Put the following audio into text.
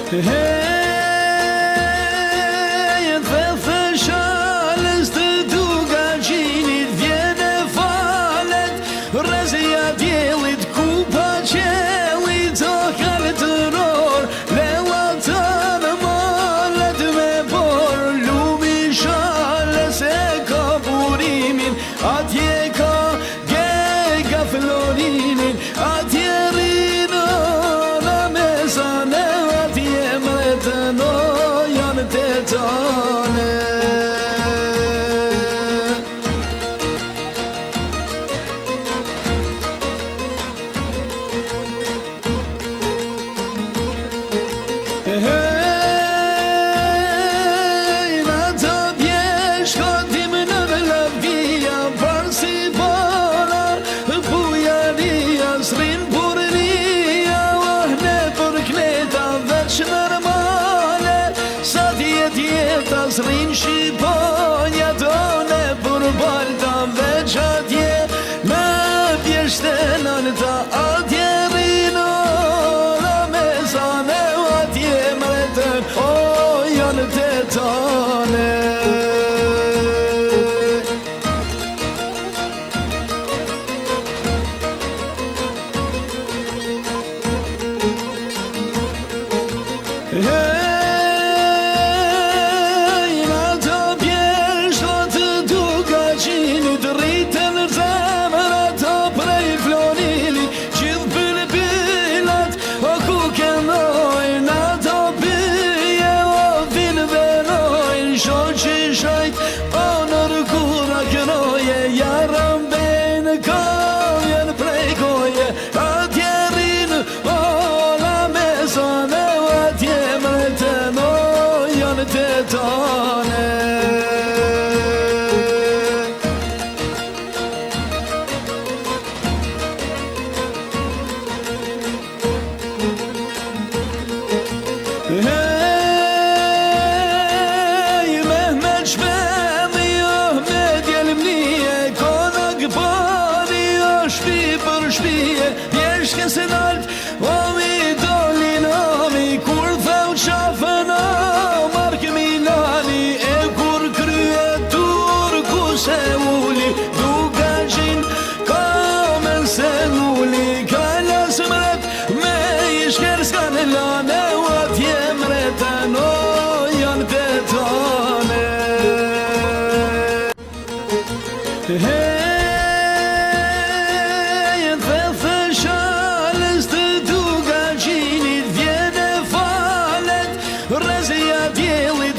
Hey, të fëshalës të duga gjinit vjene falet, rëzja djelit ku pa qelit o kaltëror, lela të në malet me por, lumi shalës e ka burimin, atje ka gega florinin, atje rinë në mesane, atje mretën o janë të tane. Hey, në të bjeshko tim në lëvia, parë si bona, bujaria, s'rin burnia, ohne për kleta veç normale, sa djeta s'rin shqiponja, done për balta veç atje, në bjeshtenan ta atje rino, në mesane atje mretën, o janë të tane. Hey, në të bjeshto të duga gjinit, rritën zemrat o prej flonili, gjithë bilbilat o ku kenojnë, në të bije o vinë venojnë, shoqi shajt o nërkura kënoje, jarën bejnë kojën prej koje, atje rinë o la mesane, atje mretën o janë të tane. Hey, Mehmet Shmedhi o me djelmnije, konak bani o shpi për shpije, bjeshke se nalt o mi dolin o mi, kur thau qafën o mark Milani, e kur krye turku se uli, duga gjin komen se uli, kalas mret me ishker s'kan lane, o atje mretën o janë të tane. Hey, të fëshalës të duga gjinit vjene falet, rëzja djelit